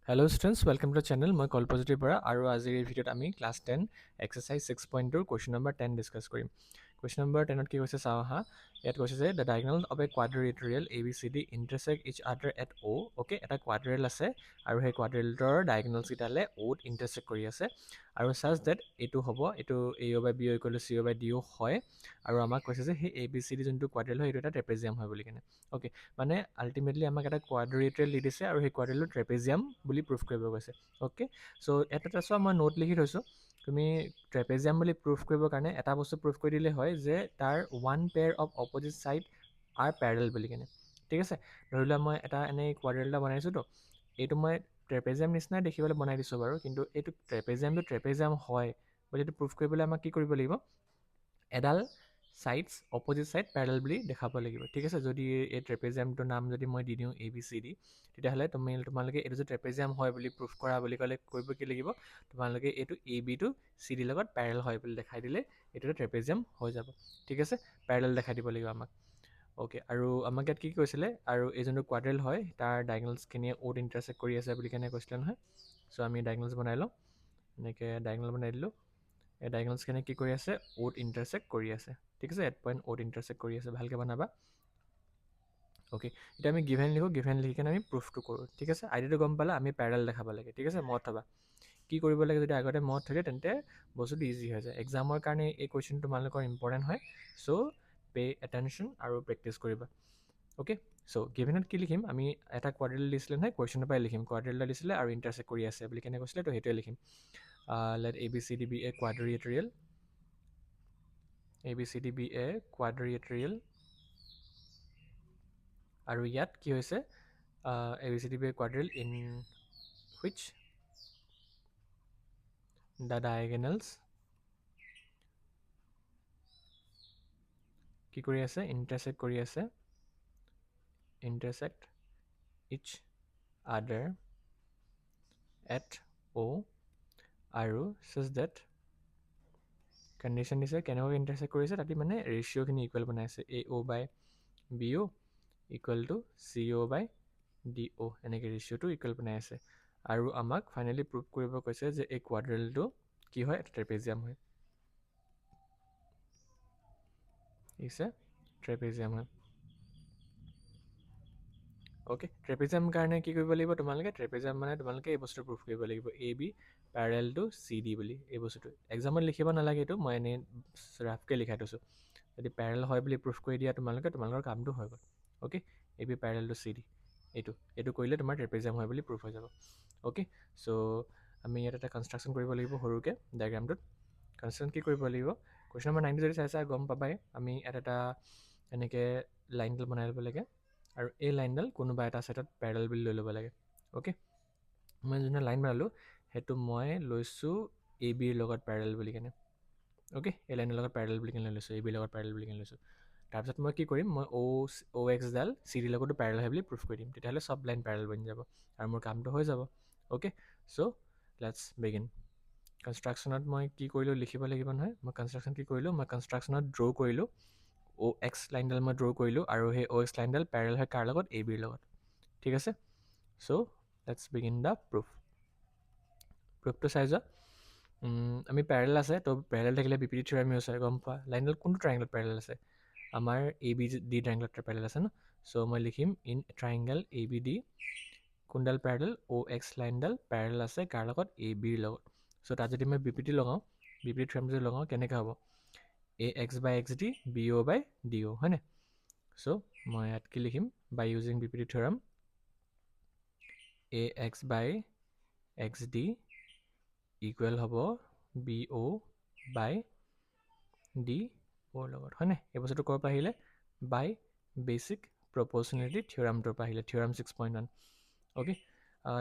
Hello students, welcome to the channel. মই কল্পজ্যোতিৰ পৰা আৰু আজিৰ এই ভিডিঅ'ত আমি class 10 exercise 6.2 question number 10 discuss কৰিম। কুৱেশ্যন নম্বৰ 10ত কি কৈছে চাওঁ আহা। ইয়াত কৈছে যে the diagonal of A quadrilateral ABCD intersect ইচ আদাৰ এট O। অ'কে, এটা কোৱাড্ৰিলেটাৰেল আছে আৰু সেই কোৱাড্ৰিলেটাৰৰ ডায়েগনেলছকেইটালে O'ত ইণ্টাৰচেক্ট কৰি আছে আৰু চাচ ডেট এইটো হ'ব, এইটো AO by BO equal to CO by DO হয় আৰু আমাক কৈছে যে সেই ABCD যোনটো কোৱাড্ৰিলেটাৰেল হয় এইটো এটা ট্ৰেপেজিয়াম হয় বুলি কেনে। অ'কে, মানে আল্টিমেটলি আমাক এটা কোৱাড্ৰিলেটাৰেল দি দিছে আৰু সেই কোৱাড্ৰিলেটাৰেল ট্ৰেপেজিয়াম বুলি প্ৰুফ কৰিব কৈছে। অ'কে, চ' এটা চোৱা মই নোট লিখি থৈছোঁ। তুমি ট্ৰেপেজিয়াম বুলি প্ৰুফ কৰিবৰ কাৰণে এটা বস্তু প্ৰুফ কৰি দিলে হয় যে তাৰ one pair of opposite side are parallel বুলি কেনে। ঠিক আছে, ধৰি লোৱা মই এটা এনেই কোৱাড্ৰিলেটাৰেল এটা বনাইছোঁতো, এইটো মই ট্ৰেপেজিয়াম নিচিনাই দেখিবলৈ বনাই দিছোঁ বাৰু, কিন্তু এইটো ট্ৰেপেজিয়াম হয় বুলি এইটো প্ৰুফ কৰিবলৈ আমাক কি কৰিব লাগিব, এডাল ছাইডছ অপজিট ছাইড পেৰেল বুলি দেখাব লাগিব। ঠিক আছে, যদি এই ট্ৰেপেজিয়ামটোৰ নাম যদি মই দি দিওঁ ABCD, তেতিয়াহ'লে তোমালোকে এইটো যে ট্ৰেপেজিয়াম হয় বুলি প্ৰুফ কৰা বুলি ক'লে কৰিব কি লাগিব, তোমালোকে এইটো AB টো CD লগত পেৰেল হয় বুলি দেখাই দিলে এইটো ট্ৰেপেজিয়াম হৈ যাব। ঠিক আছে, পেৰেল দেখাই দিব লাগিব আমাক। অ'কে, আৰু আমাক ইয়াত কি কৈছিলে, আৰু এই যোনটো কোৱাড্ৰিলেটাৰেল হয় তাৰ ডায়েগনেলছখিনিয়ে O'ত ইণ্টাৰচেক্ট কৰি আছে বুলি কেনে কৈছিলে নহয়। চ' আমি ডায়েগনেলছ বনাই লওঁ, এনেকৈ ডায়েগনেল বনাই দিলোঁ। এই ডায়েগনেলছখিনি কি কৰি আছে, O'ত ইণ্টাৰচেক্ট কৰি আছে। ঠিক আছে, এট পইণ্ট O'ত ইণ্টাৰচেক্ট কৰি আছে, ভালকৈ বনাবা। অ'কে, এতিয়া আমি গিভেন লিখোঁ, গিভেন লিখি কিনে আমি প্ৰুফটো কৰোঁ। ঠিক আছে, আইডিয়াটো গম পালা, আমি পেৰেল দেখাব লাগে। ঠিক আছে, মনত থবা কি কৰিব লাগে, যদি আগতে মনত থৈ দিয়ে তেন্তে বস্তুটো ইজি হৈ যায়। এক্সামৰ কাৰণে এই কুৱেশ্যন তোমালোকৰ ইম্পৰ্টেণ্ট হয়, চ' পে এটেনশ্যন আৰু প্ৰেক্টিছ কৰিবা। অ'কে, চ' গিভেনত কি লিখিম, আমি এটা কোৱাড্ৰিলেটাৰেল দিছিলে নহয়, কুৱেশ্যনৰ পৰাই লিখিম কোৱাড্ৰিলেটাৰেল দিছিলে আৰু ইণ্টাৰচেক্ট কৰি আছে বুলি কেনে কৈছিলে, তো সেইটোৱে লিখিম। Let ABCD be a quadrilateral, ABCD be a quadrilateral, আৰু ইয়াত কি হৈছে, ABCD be a quadrilateral in which the diagonals কি কৰি আছে, ইণ্টাৰচেক্ট কৰি আছে, ইণ্টাৰচেক্ট ইচ আদাৰ এট O, আৰু such that কণ্ডিশ্যন দিছে কেনেকৈ ইণ্টাৰচেক্ট কৰিছে, তাতে মানে ৰেচিঅ'খিনি ইকুৱেল বনাই আছে, AO by BO equal to CO by DO, এনেকৈ ৰেচিঅ'টো ইকুৱেল বনাই আছে। আৰু আমাক ফাইনেলি প্ৰুভ কৰিব কৈছে যে এই কোৱাড্ৰিলেটাৰেলটো কি হয়, এটা ট্ৰেপেজিয়াম হয়। ঠিক আছে, ট্ৰেপেজিয়াম হয়। অ'কে, ট্ৰেপেজিয়াম কাৰণে কি কৰিব লাগিব, তোমালোকে ট্ৰেপেজিয়াম মানে তোমালোকে এই বস্তুটো প্ৰুফ কৰিব লাগিব, AB পেৰেল টু CD বুলি। এই বস্তুটো এক্সামত লিখিব নালাগে, এইটো মই এনেই ৰাফকৈ লিখাই থৈছোঁ। যদি পেৰেল হয় বুলি প্ৰুফ কৰি দিয়া তোমালোকৰ কামটো হৈ গ'ল। Okay, AB parallel to CD, এইটো কৰিলে তোমাৰ ট্ৰেপেজিয়াম হয় বুলি প্ৰুফ হৈ যাব। অ'কে, চ' আমি ইয়াত এটা কনষ্ট্ৰাকশ্যন কৰিব লাগিব সৰুকৈ ডায়েগ্ৰামটোত। কনষ্ট্ৰাকশ্যন কি কৰিব লাগিব, কুৱেশ্যন নম্বৰ 9 যদি চাইছা গম পাবাই, আমি ইয়াত এটা এনেকৈ লাইনডাল বনাই ল'ব লাগে আৰু এই লাইনডাল কোনোবা এটা ছাইডত পেৰেল বুলি লৈ ল'ব লাগে। অ'কে, মই যোনটো লাইন বনালোঁ সেইটো মই লৈছোঁ ABৰ লগত পেৰেল বুলি কেনে। অ'কে, এই লাইনৰ লগত পেৰেল বুলি কেনে লৈ লৈছোঁ, ABৰ লগত পেৰেল বুলি কেনে লৈছোঁ। তাৰপিছত মই কি কৰিম, মই OXডাল CD লগতো পেৰেল হয় বুলি প্ৰুফ কৰি দিম, তেতিয়াহ'লে চব লাইন পেৰেল বনি যাব আৰু মোৰ কামটো হৈ যাব। Okay, so' let's begin. কনষ্ট্ৰাকশ্যনত মই কি কৰিলোঁ লিখিব লাগিব নহয়, মই কনষ্ট্ৰাকশ্যন কি কৰিলোঁ, মই কনষ্ট্ৰাকশ্যনত ড্ৰ' কৰিলোঁ, OX লাইনডাল মই ড্ৰ' কৰিলোঁ আৰু সেই OX লাইনডাল পেৰেল হয় কাৰ লগত, ABৰ লগত। ঠিক আছে, চ' লেটছ বিগিন দ্য প্ৰুফ। প্ৰুফটো চাই যোৱা। আমি পেৰেল আছে, তো পেৰেল থাকিলে বিপৰীত থিয়ৰেম ইউজ হয়, গম পোৱা। লাইনডাল কোনটো ট্ৰাইংগলত পেৰেল আছে, আমাৰ ABD ট্ৰাইংগলত পেৰেল আছে ন। চ' মই লিখিম ইন ট্ৰাইংগল ABD কোনডাল পেৰেল, OX লাইনডাল পেৰেল আছে কাৰ লগত, ABৰ লগত। চ' তাত যদি মই বিপৰীত লগাওঁ, বিপৰীত থিয়ৰেম যদি লগাওঁ কেনেকৈ হ'ব, AX by XD BO by DO হয়নে। চ' মই ইয়াত কি লিখিম, বাই ইউজিং বিপৰীত থিয়ৰেম, AX বাই XD ইকুৱেল হ'ব BO বাই DOৰ লগত হয়নে। এই বস্তুটো ক'ৰ পৰা আহিলে, বাই বেচিক প্ৰপ'ৰ্চনেলিটি থিয়ৰামটোৰ পৰা আহিলে, থিয়ৰাম 6.1। অ'কে,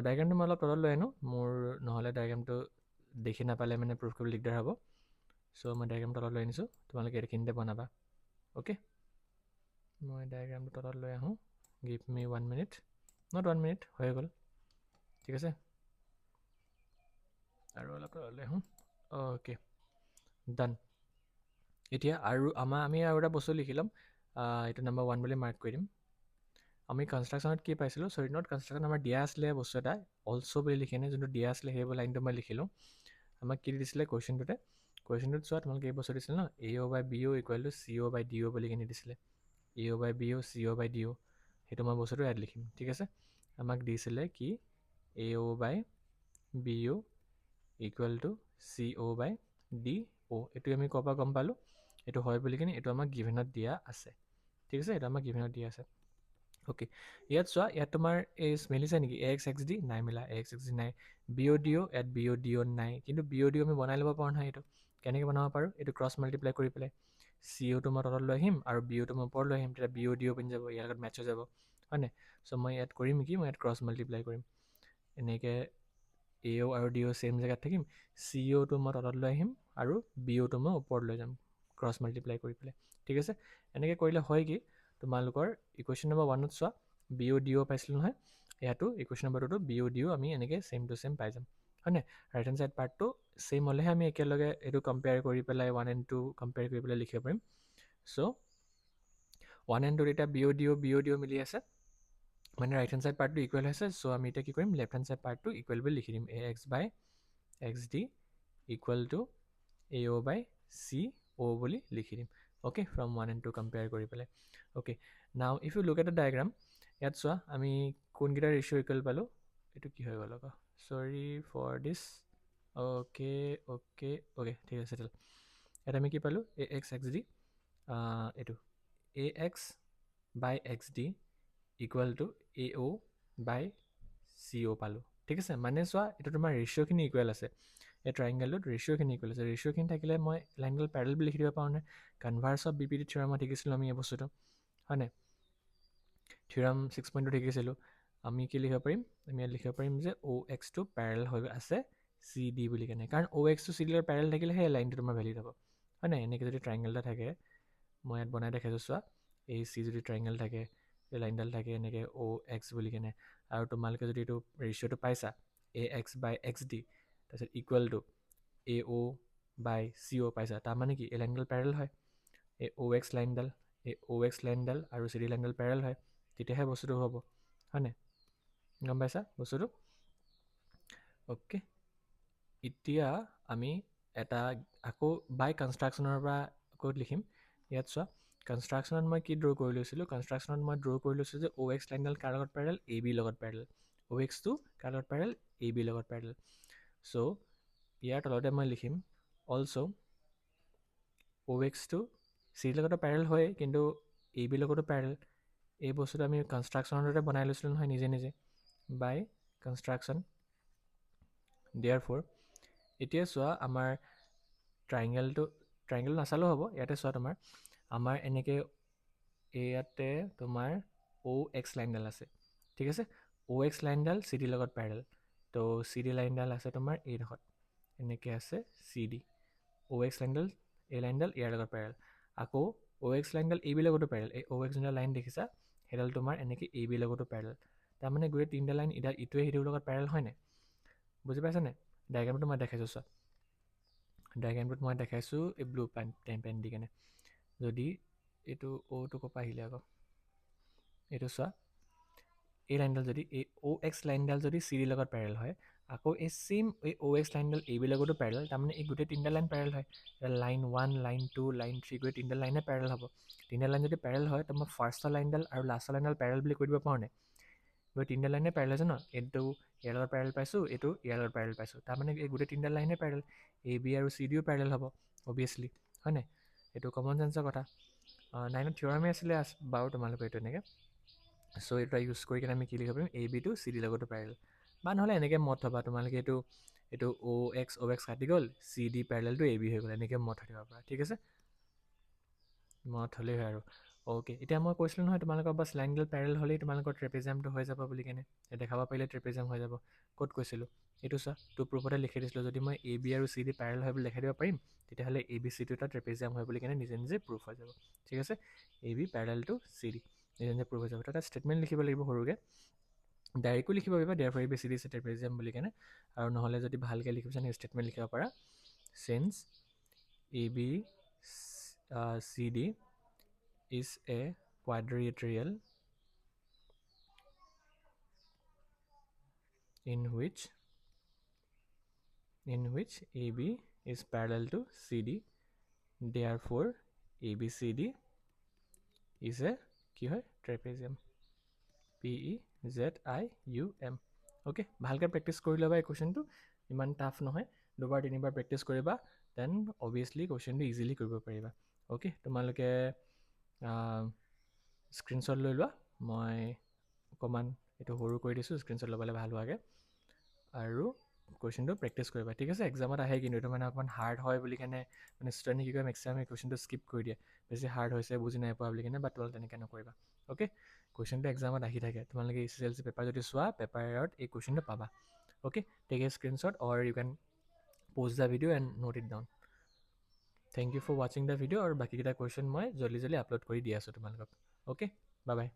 ডায়েগ্ৰামটো মই অলপ তলত লৈ আনো, মোৰ নহ'লে ডায়েগ্ৰামটো দেখি নাপালে মানে প্ৰুফ কৰিবলৈ দিগদাৰ হ'ব। চ' মই ডায়েগ্ৰামটো তলত লৈ আনিছোঁ, তোমালোকে এইখিনিতে বনাবা। অ'কে, মই ডায়েগ্ৰামটো তলত লৈ আহোঁ, give me 1 minute, not 1 minute, হৈ গ'ল। ঠিক আছে, আৰু অলপ তলত লৈ আহোঁ। অ'কে, ডান। এতিয়া আমি আৰু এটা বস্তু লিখি ল'ম, এইটো নম্বৰ 1 বুলি মাৰ্ক কৰি দিম। আমি কনষ্ট্ৰাকশ্যনত কি পাইছিলোঁ, নট কনষ্ট্ৰাকশ্যন আমাৰ দিয়া আছিলে বস্তু এটা, অলছ' বুলি লিখি কিনে যোনটো দিয়া আছিলে সেই লাইনটো মই লিখিলোঁ। আমাক কি দিছিলে কুৱেশ্যনটোত চোৱা, তোমালোকে এই বস্তু দিছিলে ন, A O' by B O' equal to C O' by D O' বুলি কিনে দিছিলে। A O' by B O' C O' by D O', সেইটো মই বস্তুটো ইয়াত লিখিম, ঠিক আছে। আমাক দিছিলে কি A O' by B O' equal to C O' by D O'. এইটো আমি ক'ৰ পৰা গম পালোঁ, এইটো হয় বুলি কিনে এইটো আমাক গিভেনত দিয়া আছে, ঠিক আছে। এইটো আমাক গিভেনত দিয়া আছে। অ'কে, ইয়াত চোৱা, ইয়াত তোমাৰ এই মিলিছে নেকি এ এক্স এক্স ডি? নাই মিলা, এ এক্স এক্স ডি নাই। বি অ' ডি অ', ইয়াত বি অ' ডি অ' নাই, কিন্তু বি অ' ডি অ' আমি বনাই ল'ব পাৰোঁ নহয়। এইটো কেনেকৈ বনাব পাৰোঁ, এইটো ক্ৰছ মাল্টিপ্লাই কৰি পেলাই চি অ'টো মই তলত লৈ আহিম আৰু বি অ'টো মই ওপৰত লৈ আহিম, তেতিয়া বি অ' ডি অ' বনি যাব, ইয়াৰ লগত মেটচ হৈ যাব, হয়নে? চ' মই ইয়াত কৰিম কি, মই ইয়াত ক্ৰছ মাল্টিপ্লাই কৰিম। এনেকৈ এ অ' আৰু ডি অ' ছেইম জেগাত থাকিম, চি অ'টো মই তলত লৈ আহিম আৰু বি অ'টো মই ওপৰত লৈ যাম ক্ৰছ মাল্টিপ্লাই কৰি পেলাই, ঠিক আছে। এনেকৈ কৰিলে হয় কি, তোমালোকৰ ইকুৱেশ্যন নম্বৰ 1ত চোৱা, বি অ' ডি অ' পাইছিলোঁ নহয়, ইয়াতো ইকুৱেশ্যন নম্বৰ 2টো বি অ' ডি অ' আমি এনেকৈ ছেইম টু ছেইম পাই যাম, হয়নে? ৰাইট হেণ্ড ছাইড পাৰ্টটো ছেইম হ'লেহে আমি একেলগে এইটো কম্পেয়াৰ কৰি পেলাই 1 and 2 কম্পেয়াৰ কৰি পেলাই লিখিব পাৰিম। চ' 1 and 2 এতিয়া বি অ' ডি অ' মিলি আছে, মানে ৰাইট হেণ্ড ছাইড পাৰ্টটো ইকুৱেল হৈছে। চ' আমি এতিয়া কি কৰিম, লেফ্ট হেণ্ড ছাইড পাৰ্টটো ইকুৱেল বুলি লিখি দিম, A X by X D equal to A O' by C O' বুলি লিখি দিম। অ'কে, ফ্ৰম 1 and 2 কম্পেয়াৰ কৰি পেলাই। Okay, now if you look at the diagram, ইয়াত চোৱা আমি কোনকেইটা ৰেচিঅ' ইকুৱেল পালোঁ। এইটো কি হৈ গ'ল আকৌ, sorry for this. Okay okay okay, ঠিক আছে। ইয়াত আমি কি পালোঁ, এ এক্স এক্স ডি, এইটো A X by X D equal to A O' by C O' পালোঁ, ঠিক আছে। মানে চোৱা, এইটো তোমাৰ ৰেচিঅ'খিনি ইকুৱেল আছে, এই ট্ৰাইংগেলটোত ৰেচিঅ'খিনি ইকুৱেল আছে। ৰেচিঅ'খিনি থাকিলে মই লাইনডাল পেৰেল বুলি লিখি দিব পাৰোঁ নে? Converse of B P D থিয়ৰামত শিকিছিলোঁ আমি এই বস্তুটো, হয়নে? থিয়ৰাম 6.2 শিকিছিলোঁ। আমি কি লিখিব পাৰিম, আমি ইয়াত লিখিব পাৰিম যে অ' এক্সটো পেৰেল হৈ আছে চি ডি বুলি কেনে, কাৰণ অ' এক্সটো চি ডিৰ পেৰেল থাকিলে সেই লাইনটো তোমাৰ ভেলিড হ'ব, হয় নাই? এনেকৈ যদি ট্ৰাইংগেল এটা থাকে, মই ইয়াত বনাই দেখাইছোঁ চোৱা, এই চি যদি ট্ৰাইংগেল থাকে, এই লাইনডাল থাকে এনেকৈ অ' এক্স বুলি কেনে, আৰু তোমালোকে যদি এইটো ৰেচিঅ'টো পাইছা A X by X D তাৰপিছত equal to A O' by C O' পাইছা, তাৰমানে কি এই লাইনডাল পেৰেল হয়। এই অ' এক্স লাইনডাল আৰু চি ডি লাইনডাল পেৰেল হয়, তেতিয়াহে বস্তুটো হ'ব, হয়নে? গম পাইছা বস্তুটো? অ'কে, এতিয়া আমি এটা আকৌ বাই কনষ্ট্ৰাকশ্যনৰ পৰা আকৌ লিখিম। ইয়াত চোৱা, কনষ্ট্ৰাকশ্যনত মই কি ড্ৰ' কৰি লৈছিলোঁ, কনষ্ট্ৰাকশ্যনত মই ড্ৰ' কৰি লৈছোঁ যে অ' এক্স লাইনডাল কাৰ লগত পেৰেল, এ বিৰ লগত পেৰেল। অ' এক্সটো কাৰ লগত পেৰেল, এ বিৰ লগত পেৰেল। চ' ইয়াৰ তলতে মই লিখিম অলছ' অ' এক্সটো চিৰ লগতো পেৰেল হয়, কিন্তু এ বিৰ লগতো পেৰেল। এই বস্তুটো আমি কনষ্ট্ৰাকশ্যনৰ দৰে বনাই লৈছিলোঁ নহয় নিজে নিজে বাই কনষ্ট্ৰাকশ্যন। দেয়াৰ ফ'ৰ এতিয়া চোৱা, আমাৰ ট্ৰাইংগেল নাচালেও হ'ব, ইয়াতে চোৱা তোমাৰ আমাৰ এনেকৈ ইয়াতে তোমাৰ অ' এক্স লাইনডাল আছে, ঠিক আছে। অ' এক্স লাইনডাল চি ডিৰ লগত পেৰেল, তো চি ডি লাইনডাল আছে তোমাৰ এইডোখৰত, এনেকৈ আছে চি ডি। অ' এক্স লাইনডাল এই লাইনডাল ইয়াৰ লগত পেৰেল, আকৌ অ' এক্স লাইনডাল এ বিৰ লগতো পেৰেল। এই অ' এক্স যোনডাল লাইন দেখিছা সেইডাল তোমাৰ এনেকৈ এ বিৰ লগতো পেৰেল, তাৰমানে গোটেই তিনিটা লাইন ইটোৱে সিটোৰ লগত পেৰেল হয়নে? বুজি পাইছানে? ডায়েগ্ৰামটো মই দেখাইছোঁ চোৱা, ডায়েগ্ৰামটোত মই দেখাইছোঁ এই ব্লু পেন দি কেনে। যদি এইটো অ'টো ক'ৰ পৰা আহিলে আকৌ, এইটো চোৱা, এই লাইনডাল যদি এই অ' এক্স লাইনডাল যদি চি ডিৰ লগত পেৰেল হয়, আকৌ এই ছেইম এই অ' এক্স লাইনডাল এ বিৰ লগতো পেৰেল, তাৰমানে এই গোটেই তিনিটা লাইন পেৰেল হয়। লাইন 1, লাইন 2, লাইন 3 গোটেই তিনিটা লাইনে পেৰেল হ'ব। তিনিটা লাইন যদি পেৰেল হয়, তো মই ফাৰ্ষ্টৰ লাইনডাল আৰু লাষ্টৰ লাইনডাল পেৰেল বুলি কৈ দিব পাৰোঁ নে? গোটেই তিনিটা লাইনে পেৰেল হৈছে ন, এইটো ইয়াৰ লগত পেৰেল পাইছোঁ, এইটো ইয়াৰ লগত পেৰেল পাইছোঁ, তাৰমানে এই গোটেই তিনিটা লাইনে পেৰেল, এ বি আৰু চি ডিও পেৰেল হ'ব অভিয়াছলি, হয়নে? এইটো কমন চেঞ্চৰ কথা। 9ত থিয়ৰামে আছিলে বাৰু তোমালোকৰ এইটো এনেকৈ। চ' এইটো ইউজ কৰি কিনে আমি কি লিখিব পাৰিম, এ বিটো চি ডিৰ লগতো পেৰেল, বা নহ'লে এনেকৈ মত থ'বা তোমালোকে, এইটো অ' এক্স কাটি গ'ল, চি ডি পেৰেলটো এ বি হৈ গ'ল, এনেকৈ মত থৈ দিব পাৰা, ঠিক আছে। মত হ'লেই হয় আৰু। অ'কে, এতিয়া মই কৈছিলোঁ নহয় তোমালোকৰ বাছ লাইনডাল পেৰেল হ'লেই তোমালোকৰ ট্ৰেপিজিয়ামটো হৈ যাব বুলি কেনে, দেখাব পাৰিলে ট্ৰেপিজিয়াম হৈ যাব। ক'ত কৈছিলোঁ এইটো চোৱা, টু প্ৰুফতে লিখি দিছিলোঁ, যদি মই এ বি আৰু চি ডি পেৰেল হয় বুলি দেখাই দিব পাৰিম, তেতিয়াহ'লে এ বি চিটো এটা ট্ৰেপিজিয়াম হয় বুলি কেনে নিজে নিজে প্ৰুফ হৈ যাব, ঠিক আছে। A B parallel to C D নিজে নিজে প্ৰুফ হৈ যাব। এটা ষ্টেটমেণ্ট লিখিব লাগিব সৰুকৈ, ডাইৰেক্টো লিখিব পাৰিবা there for A B C D is a trapezium বুলি কেনে, আৰু নহ'লে যদি ভালকৈ লিখিব বিচাৰা ষ্টেটমেণ্ট লিখিব পাৰা, since A B C D is a quadrilateral in which AB is parallel to CD, therefore ABCD is a কি হয় trapezium, PEZIUM. অ'কে, ভালকৈ প্ৰেক্টিছ কৰি ল'বা এই কুৱেশ্যনটো, ইমান টাফ নহয়, দুবাৰ তিনিবাৰ প্ৰেক্টিছ কৰিবা, দেন অবভিয়াছলি কুৱেশ্যনটো ইজিলি কৰিব পাৰিবা. অ'কে, তোমালোকে স্ক্ৰীনশ্বট লৈ লোৱা, মই অকণমান এইটো সৰু কৰি দিছোঁ, স্ক্ৰীনশ্বট ল'বলৈ ভাল হোৱাকৈ, আৰু কুৱেশ্যনটো প্ৰেক্টিছ কৰিবা, ঠিক আছে? এক্সামত আহে কিন্তু এইটো মানে অকণমান হাৰ্ড হয় বুলি কেনে মানে ষ্টুডেণ্টে কি কৰে মেক্সিমাম এই কুৱেশ্যনটো স্কিপ কৰি দিয়ে, বেছি হাৰ্ড হৈছে বুজি নাই পোৱা বুলি কেনে, বাট তোমালোকে তেনেকৈ নকৰিবা. অ'কে, কুৱেশ্যনটো এক্সামত আহি থাকে, তোমালোকে SSLC পেপাৰ যদি চোৱা, পেপাৰত এই কুৱেশ্যনটো পাবা. Okay, take a screenshot or you can post the video' and note it down. Thank you for ৱাচিং দ্য ভিডিঅ' আৰু বাকীকেইটা কুৱেশ্যন মই জল্দি আপলোড কৰি দি আছোঁ তোমালোকক. Okay, bye bye.